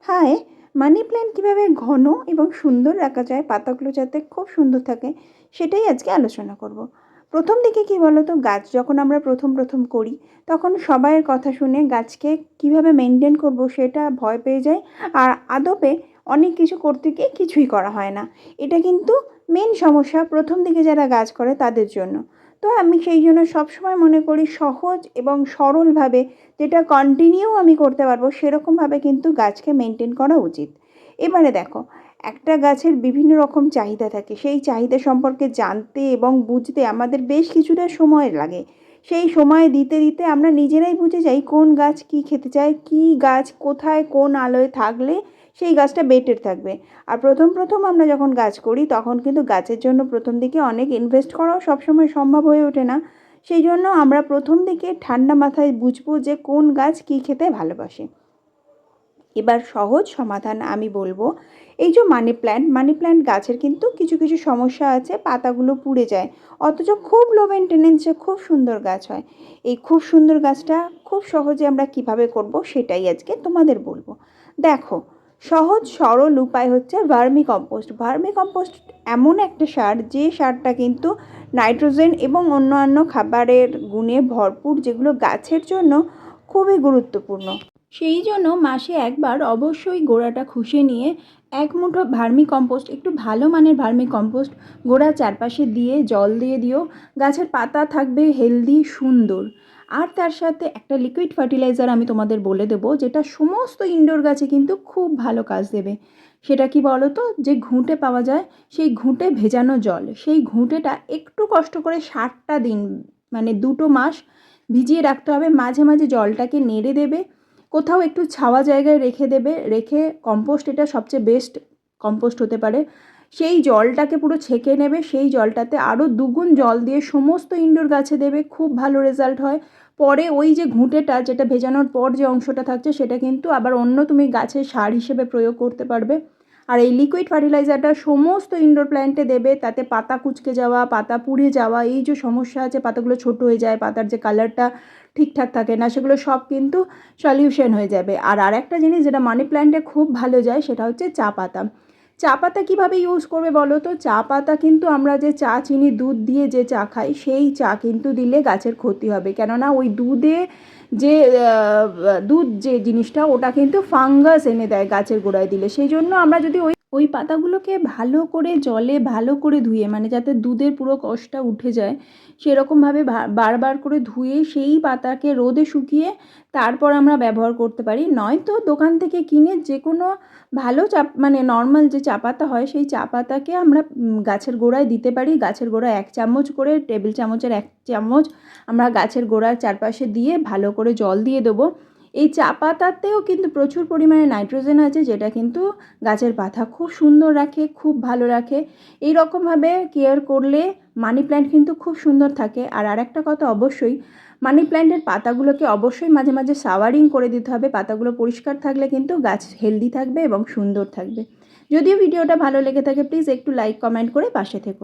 High, money plant কীভাবে ঘন এবং সুন্দর রাখা যায়, পাতাগুলো যাতে খুব সুন্দর থাকে, সেটাই আজকে আলোচনা করব। প্রথম দিকে কী বলো তো, গাছ যখন আমরা প্রথম করি, তখন সবাইয়ের কথা শুনে গাছকে কিভাবে মেনটেন করব সেটা ভয় পেয়ে যায়। আর আদপে অনেক কিছু করতে গিয়ে কিছুই করা হয় না। এটা কিন্তু মেন সমস্যা প্রথম দিকে যারা গাছ করে তাদের জন্য। তো আমি সেই জন্য সবসময় মনে করি সহজ এবং সরলভাবে, যেটা কন্টিনিউ আমি করতে পারবো, সেরকমভাবে কিন্তু গাছকে মেনটেন করা উচিত। এবারে দেখো, একটা গাছের বিভিন্ন রকম চাহিদা থাকে। সেই চাহিদা সম্পর্কে জানতে এবং বুঝতে আমাদের বেশ কিছুটা সময় লাগে। সেই সময় দিতে দিতে আমরা নিজেরাই বুঝে যাই কোন গাছ কী খেতে চায়, কী গাছ কোথায় কোন আলোয় থাকলে সেই গাছটা বেটার থাকবে। আর প্রথম আমরা যখন গাছ করি তখন কিন্তু গাছের জন্য প্রথম দিকে অনেক ইনভেস্ট করাও সবসময় সম্ভব হয়ে ওঠে না। সেই জন্য আমরা প্রথম দিকে ঠান্ডা মাথায় বুঝবো যে কোন গাছ কী খেতে ভালোবাসে। এবার সহজ সমাধান আমি বলবো, এই যে মানি প্ল্যান্ট গাছের কিন্তু কিছু কিছু সমস্যা আছে, পাতাগুলো পুড়ে যায়, অথচ খুব লো মেনটেনেন্সে খুব সুন্দর গাছ হয়। এই খুব সুন্দর গাছটা খুব সহজে আমরা কিভাবে করব সেটাই আজকে তোমাদের বলবো। দেখো, সহজ সরল উপায় হচ্ছে ভার্মি কম্পোস্ট এমন একটা সার, যে সারটা কিন্তু নাইট্রোজেন এবং অন্যান্য খাবারের গুণে ভরপুর, যেগুলো গাছের জন্য খুবই গুরুত্বপূর্ণ। সেই জন্য মাসে একবার অবশ্যই গোড়াটা খুশে নিয়ে এক মুঠো ভার্মি কম্পোস্ট, একটু ভালো মানের ভার্মি কম্পোস্ট গোড়ার চারপাশে দিয়ে জল দিয়ে দিও। গাছের পাতা থাকবে হেলদি সুন্দর। আর তার সাথে একটা লিকুইড ফার্টিলাইজার আমি তোমাদের বলে দেবো, যেটা সমস্ত ইনডোর গাছে কিন্তু খুব ভালো কাজ দেবে। সেটা কি বলো তো, যে ঘুঁটে পাওয়া যায়, সেই ঘুঁটে ভেজানো জল, সেই ঘুঁটেটা একটু কষ্ট করে 60টা দিন, মানে 2 মাস ভিজিয়ে রাখতে হবে। মাঝে মাঝে জলটাকে নেড়ে দেবে, কোথাও একটু ছাওয়া জায়গায় রেখে দেবে, রেখে কম্পোস্ট, এটা সবচেয়ে বেস্ট কম্পোস্ট হতে পারে, সেই জলটাকে পুরো ছেঁকে নেবে। সেই জলটাতে আরও 2 গুণ জল দিয়ে সমস্ত ইনডোর গাছে দেবে, খুব ভালো রেজাল্ট হয়। পরে ওই যে ঘুঁটেটা, যেটা ভেজানোর পর যে অংশটা থাকছে, সেটা কিন্তু আবার অন্য তুমি গাছের সার হিসেবে প্রয়োগ করতে পারবে। আর এই লিকুইড ফার্টিলাইজারটা সমস্ত ইনডোর প্ল্যান্টে দেবে, তাতে পাতা কুঁচকে যাওয়া, পাতা পুড়ে যাওয়া, এই যে সমস্যা আছে, পাতাগুলো ছোট হয়ে যায়, পাতার যে কালারটা ঠিকঠাক থাকে না, সেগুলো সব কিন্তু সলিউশন হয়ে যাবে। আর আরেকটা জিনিস যেটা মানি প্ল্যান্টে খুব ভালো যায়, সেটা হচ্ছে চা পাতা। চা পাতা কীভাবে ইউজ করবে বলো তো? চা পাতা কিন্তু আমরা যে চা, চিনি, দুধ দিয়ে যে চা খাই, সেই চা কিন্তু দিলে গাছের ক্ষতি হবে। কেননা ওই দুধে যে দুধ যে জিনিসটা, ওটা কিন্তু ফাঙ্গাস এনে দেয় গাছের গোড়ায় দিলে। সেই জন্য আমরা যদি ওই পাতাগুলোকে ভালো করে জলে ভালো করে ধুয়ে, মানে যাতে দুধের পুরো কষটা উঠে যায়, সেরকমভাবে বারবার করে ধুয়ে সেই পাতাকে রোদে শুকিয়ে তারপর আমরা ব্যবহার করতে পারি। নয়তো দোকান থেকে কিনে যে কোনো ভালো মানে নর্মাল যে চা পাতা হয়, সেই চা পাতাকে আমরা গাছের গোড়ায় দিতে পারি। গাছের গোড়ায় 1 চামচ করে, টেবিল চামচের 1 চামচ আমরা গাছের গোড়ার চারপাশে দিয়ে ভালো করে জল দিয়ে দেবো। এই চা পাতাতেও কিন্তু প্রচুর পরিমাণে নাইট্রোজেন আছে, যেটা কিন্তু গাছের পাতা খুব সুন্দর রাখে, খুব ভালো রাখে। এই রকমভাবে কেয়ার করলে মানি প্ল্যান্ট কিন্তু খুব সুন্দর থাকে। আর আরেকটা কথা, অবশ্যই মানি প্ল্যান্টের পাতাগুলোকে অবশ্যই মাঝে মাঝে শাওয়ারিং করে দিতে হবে। পাতাগুলো পরিষ্কার থাকলে কিন্তু গাছ হেলদি থাকবে এবং সুন্দর থাকবে। যদিও ভিডিওটা ভালো লেগে থাকে, প্লিজ একটু লাইক কমেন্ট করে পাশে থেকো।